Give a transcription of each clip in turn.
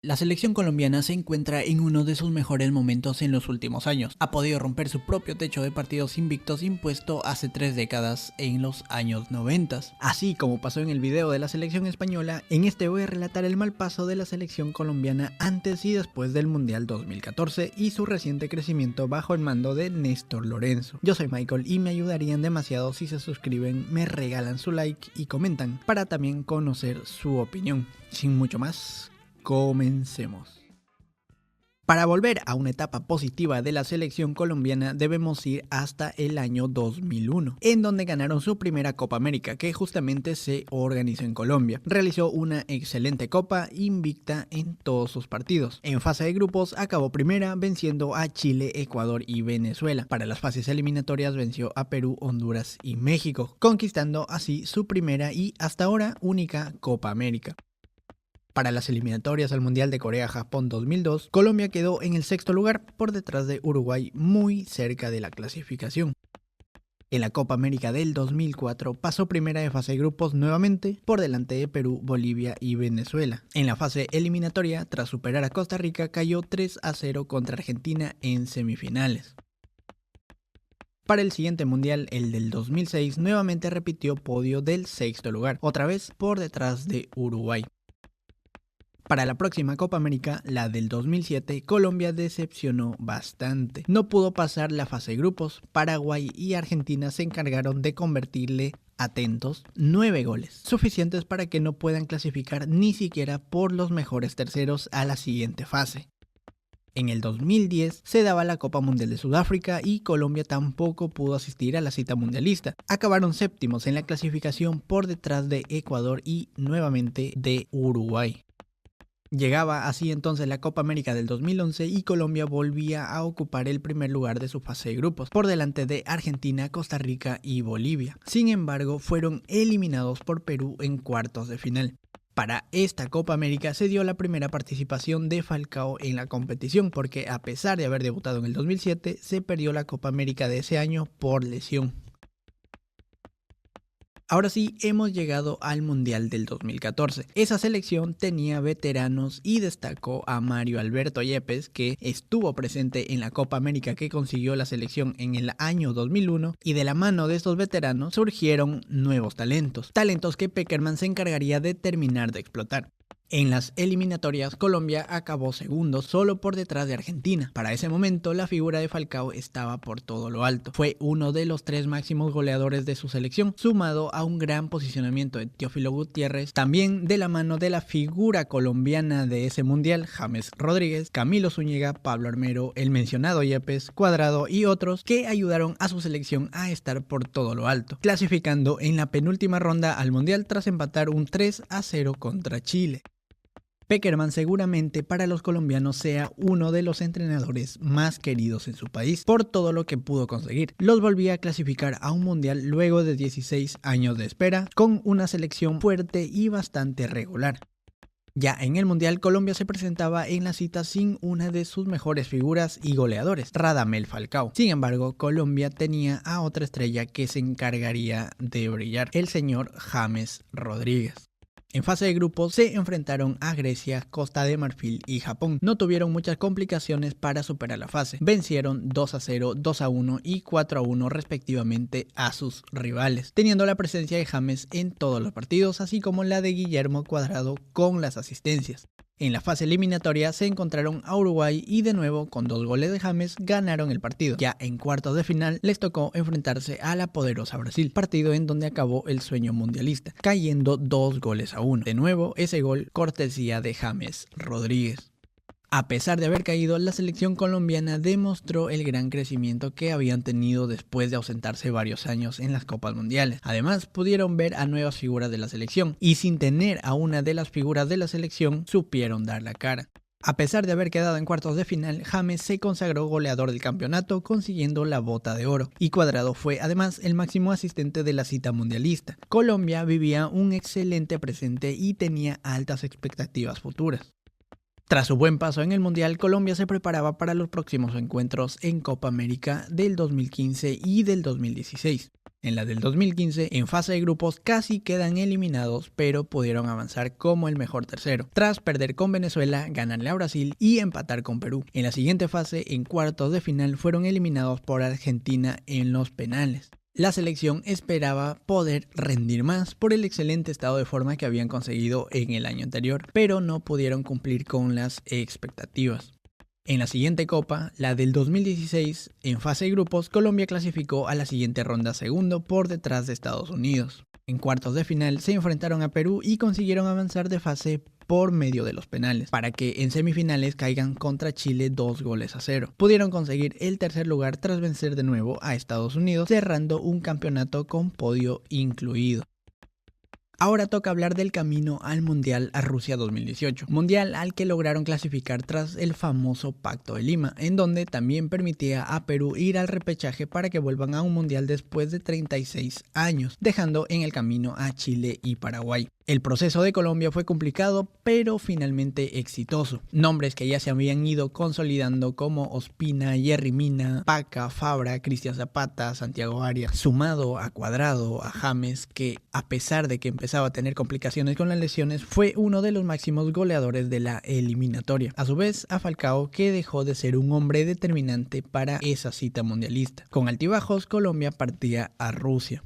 La selección colombiana se encuentra en uno de sus mejores momentos en los últimos años. Ha podido romper su propio techo de partidos invictos impuesto hace 3 décadas en los años 90. Así como pasó en el video de la selección española, en este voy a relatar el mal paso de la selección colombiana antes y después del Mundial 2014 y su reciente crecimiento bajo el mando de Néstor Lorenzo. Yo soy Michael y me ayudarían demasiado si se suscriben, me regalan su like y comentan para también conocer su opinión. Sin mucho más, comencemos. Para volver a una etapa positiva de la selección colombiana debemos ir hasta el año 2001, en donde ganaron su primera Copa América, que justamente se organizó en Colombia. Realizó una excelente copa, invicta en todos sus partidos. En fase de grupos acabó primera, venciendo a Chile, Ecuador y Venezuela. Para las fases eliminatorias venció a Perú, Honduras y México, conquistando así su primera y hasta ahora única Copa América. Para las eliminatorias al Mundial de Corea-Japón 2002, Colombia quedó en el sexto lugar por detrás de Uruguay, muy cerca de la clasificación. En la Copa América del 2004 pasó primera de fase de grupos nuevamente por delante de Perú, Bolivia y Venezuela. En la fase eliminatoria, tras superar a Costa Rica, cayó 3-0 contra Argentina en semifinales. Para el siguiente mundial, el del 2006, nuevamente repitió podio del sexto lugar, otra vez por detrás de Uruguay. Para la próxima Copa América, la del 2007, Colombia decepcionó bastante. No pudo pasar la fase de grupos. Paraguay y Argentina se encargaron de convertirle, atentos, 9 goles, suficientes para que no puedan clasificar ni siquiera por los mejores terceros a la siguiente fase. En el 2010 se daba la Copa Mundial de Sudáfrica y Colombia tampoco pudo asistir a la cita mundialista. Acabaron séptimos en la clasificación por detrás de Ecuador y nuevamente de Uruguay. Llegaba así entonces la Copa América del 2011 y Colombia volvía a ocupar el primer lugar de su fase de grupos, por delante de Argentina, Costa Rica y Bolivia. Sin embargo, fueron eliminados por Perú en cuartos de final. Para esta Copa América se dio la primera participación de Falcao en la competición, porque a pesar de haber debutado en el 2007, se perdió la Copa América de ese año por lesión. Ahora sí, hemos llegado al Mundial del 2014. Esa selección tenía veteranos y destacó a Mario Alberto Yepes, que estuvo presente en la Copa América que consiguió la selección en el año 2001, y de la mano de estos veteranos surgieron nuevos talentos que Pekerman se encargaría de terminar de explotar. En las eliminatorias, Colombia acabó segundo, solo por detrás de Argentina. Para ese momento, la figura de Falcao estaba por todo lo alto. Fue uno de los 3 máximos goleadores de su selección, sumado a un gran posicionamiento de Teófilo Gutiérrez, también de la mano de la figura colombiana de ese mundial, James Rodríguez, Camilo Zúñiga, Pablo Armero, el mencionado Yepes, Cuadrado y otros que ayudaron a su selección a estar por todo lo alto, clasificando en la penúltima ronda al mundial tras empatar un 3-0 contra Chile. Pekerman seguramente para los colombianos sea uno de los entrenadores más queridos en su país por todo lo que pudo conseguir. Los volvía a clasificar a un mundial luego de 16 años de espera, con una selección fuerte y bastante regular. Ya en el mundial, Colombia se presentaba en la cita sin una de sus mejores figuras y goleadores, Radamel Falcao. Sin embargo, Colombia tenía a otra estrella que se encargaría de brillar, el señor James Rodríguez. En fase de grupos se enfrentaron a Grecia, Costa de Marfil y Japón. No tuvieron muchas complicaciones para superar la fase. Vencieron 2-0, 2-1 y 4-1 respectivamente a sus rivales, teniendo la presencia de James en todos los partidos, así como la de Guillermo Cuadrado con las asistencias. En la fase eliminatoria se encontraron a Uruguay y de nuevo con 2 goles de James ganaron el partido. Ya en cuartos de final les tocó enfrentarse a la poderosa Brasil, partido en donde acabó el sueño mundialista, cayendo 2-1. De nuevo ese gol cortesía de James Rodríguez. A pesar de haber caído, la selección colombiana demostró el gran crecimiento que habían tenido después de ausentarse varios años en las Copas Mundiales. Además, pudieron ver a nuevas figuras de la selección y sin tener a una de las figuras de la selección, supieron dar la cara. A pesar de haber quedado en cuartos de final, James se consagró goleador del campeonato consiguiendo la Bota de Oro, y Cuadrado fue además el máximo asistente de la cita mundialista. Colombia vivía un excelente presente y tenía altas expectativas futuras. Tras su buen paso en el Mundial, Colombia se preparaba para los próximos encuentros en Copa América del 2015 y del 2016. En la del 2015, en fase de grupos casi quedan eliminados, pero pudieron avanzar como el mejor tercero, tras perder con Venezuela, ganarle a Brasil y empatar con Perú. En la siguiente fase, en cuartos de final, fueron eliminados por Argentina en los penales. La selección esperaba poder rendir más por el excelente estado de forma que habían conseguido en el año anterior, pero no pudieron cumplir con las expectativas. En la siguiente copa, la del 2016, en fase de grupos, Colombia clasificó a la siguiente ronda segundo por detrás de Estados Unidos. En cuartos de final se enfrentaron a Perú y consiguieron avanzar de fase por medio de los penales, para que en semifinales caigan contra Chile 2-0. Pudieron conseguir el tercer lugar tras vencer de nuevo a Estados Unidos, cerrando un campeonato con podio incluido. Ahora toca hablar del camino al Mundial a Rusia 2018, mundial al que lograron clasificar tras el famoso Pacto de Lima, en donde también permitía a Perú ir al repechaje para que vuelvan a un mundial después de 36 años, dejando en el camino a Chile y Paraguay. El proceso de Colombia fue complicado, pero finalmente exitoso. Nombres que ya se habían ido consolidando como Ospina, Yerry Mina, Paca, Fabra, Cristian Zapata, Santiago Arias, sumado a Cuadrado, a James, que a pesar de que empezaba a tener complicaciones con las lesiones, fue uno de los máximos goleadores de la eliminatoria. A su vez, a Falcao, que dejó de ser un hombre determinante para esa cita mundialista. Con altibajos, Colombia partía a Rusia.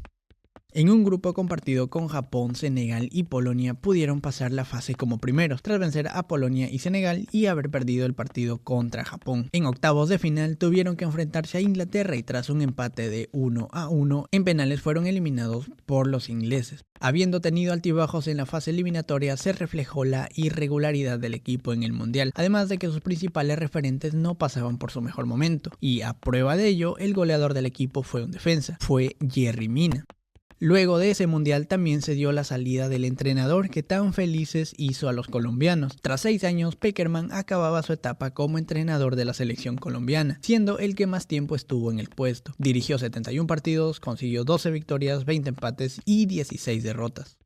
En un grupo compartido con Japón, Senegal y Polonia pudieron pasar la fase como primeros, tras vencer a Polonia y Senegal y haber perdido el partido contra Japón. En octavos de final tuvieron que enfrentarse a Inglaterra y tras un empate de 1-1, en penales fueron eliminados por los ingleses. Habiendo tenido altibajos en la fase eliminatoria, se reflejó la irregularidad del equipo en el Mundial, además de que sus principales referentes no pasaban por su mejor momento, y a prueba de ello, el goleador del equipo fue un defensa, fue Yerry Mina. Luego de ese mundial también se dio la salida del entrenador que tan felices hizo a los colombianos. Tras 6 años, Pekerman acababa su etapa como entrenador de la selección colombiana, siendo el que más tiempo estuvo en el puesto. Dirigió 71 partidos, consiguió 12 victorias, 20 empates y 16 derrotas.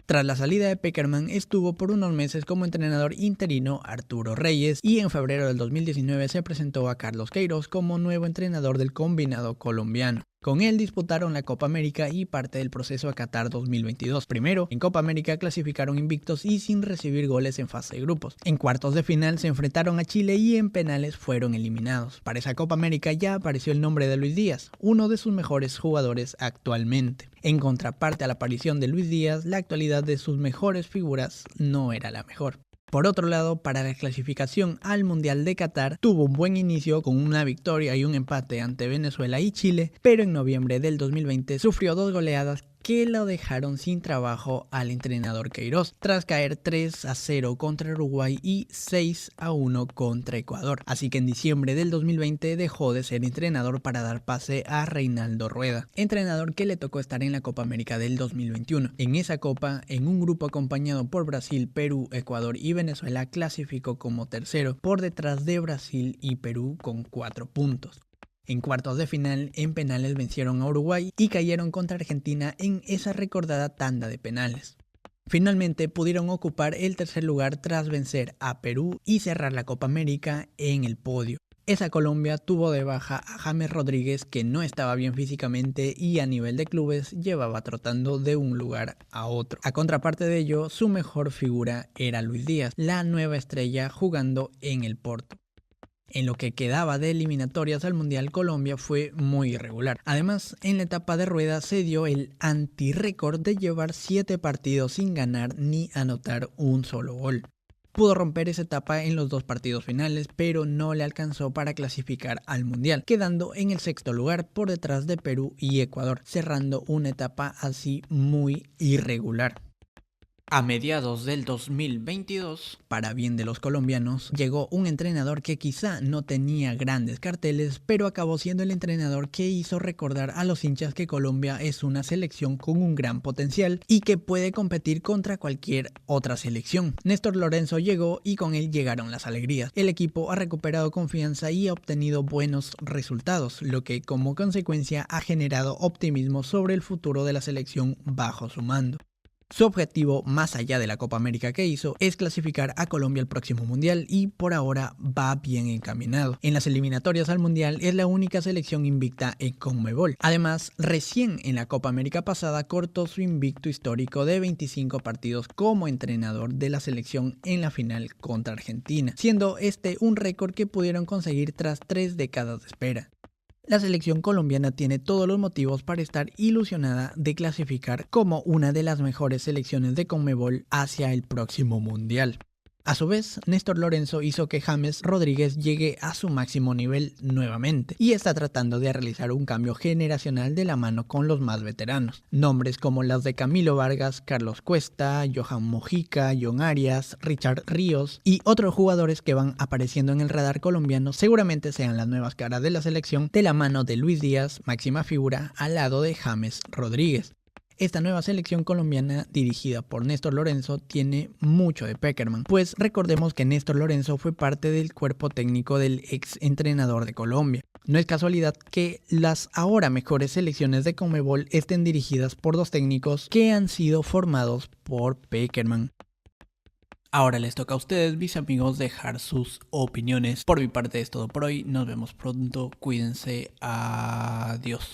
Tras la salida de Pekerman, estuvo por unos meses como entrenador interino Arturo Reyes y en febrero del 2019 se presentó a Carlos Queiroz como nuevo entrenador del combinado colombiano. Con él disputaron la Copa América y parte del proceso a Qatar 2022. Primero, en Copa América clasificaron invictos y sin recibir goles en fase de grupos. En cuartos de final se enfrentaron a Chile y en penales fueron eliminados. Para esa Copa América ya apareció el nombre de Luis Díaz, uno de sus mejores jugadores actualmente. En contraparte a la aparición de Luis Díaz, la actualidad de sus mejores figuras no era la mejor. Por otro lado, para la clasificación al Mundial de Qatar, tuvo un buen inicio con una victoria y un empate ante Venezuela y Chile, pero en noviembre del 2020 sufrió 2 goleadas que lo dejaron sin trabajo al entrenador Queiroz, tras caer 3-0 contra Uruguay y 6-1 contra Ecuador. Así que en diciembre del 2020 dejó de ser entrenador para dar pase a Reinaldo Rueda, entrenador que le tocó estar en la Copa América del 2021. En esa copa, en un grupo acompañado por Brasil, Perú, Ecuador y Venezuela, clasificó como tercero, por detrás de Brasil y Perú con 4 puntos. En cuartos de final, en penales vencieron a Uruguay y cayeron contra Argentina en esa recordada tanda de penales. Finalmente pudieron ocupar el tercer lugar tras vencer a Perú y cerrar la Copa América en el podio. Esa Colombia tuvo de baja a James Rodríguez, que no estaba bien físicamente y a nivel de clubes llevaba trotando de un lugar a otro. A contraparte de ello, su mejor figura era Luis Díaz, la nueva estrella jugando en el Porto. En lo que quedaba de eliminatorias al Mundial, Colombia fue muy irregular. Además, en la etapa de Rueda se dio el antirrécord de llevar 7 partidos sin ganar ni anotar un solo gol. Pudo romper esa etapa en los 2 partidos finales, pero no le alcanzó para clasificar al Mundial, quedando en el 6º lugar por detrás de Perú y Ecuador, cerrando una etapa así muy irregular. A mediados del 2022, para bien de los colombianos, llegó un entrenador que quizá no tenía grandes carteles, pero acabó siendo el entrenador que hizo recordar a los hinchas que Colombia es una selección con un gran potencial y que puede competir contra cualquier otra selección. Néstor Lorenzo llegó y con él llegaron las alegrías. El equipo ha recuperado confianza y ha obtenido buenos resultados, lo que como consecuencia ha generado optimismo sobre el futuro de la selección bajo su mando. Su objetivo, más allá de la Copa América que hizo, es clasificar a Colombia al próximo Mundial y por ahora va bien encaminado. En las eliminatorias al Mundial es la única selección invicta en Conmebol. Además, recién en la Copa América pasada cortó su invicto histórico de 25 partidos como entrenador de la selección en la final contra Argentina, siendo este un récord que pudieron conseguir tras 3 décadas de espera. La selección colombiana tiene todos los motivos para estar ilusionada de clasificar como una de las mejores selecciones de Conmebol hacia el próximo Mundial. A su vez, Néstor Lorenzo hizo que James Rodríguez llegue a su máximo nivel nuevamente y está tratando de realizar un cambio generacional de la mano con los más veteranos. Nombres como las de Camilo Vargas, Carlos Cuesta, Johan Mojica, John Arias, Richard Ríos y otros jugadores que van apareciendo en el radar colombiano seguramente sean las nuevas caras de la selección de la mano de Luis Díaz, máxima figura, al lado de James Rodríguez. Esta nueva selección colombiana dirigida por Néstor Lorenzo tiene mucho de Pekerman, pues recordemos que Néstor Lorenzo fue parte del cuerpo técnico del ex entrenador de Colombia. No es casualidad que las ahora mejores selecciones de Conmebol estén dirigidas por dos técnicos que han sido formados por Pekerman. Ahora les toca a ustedes, mis amigos, dejar sus opiniones. Por mi parte es todo por hoy, nos vemos pronto, cuídense, adiós.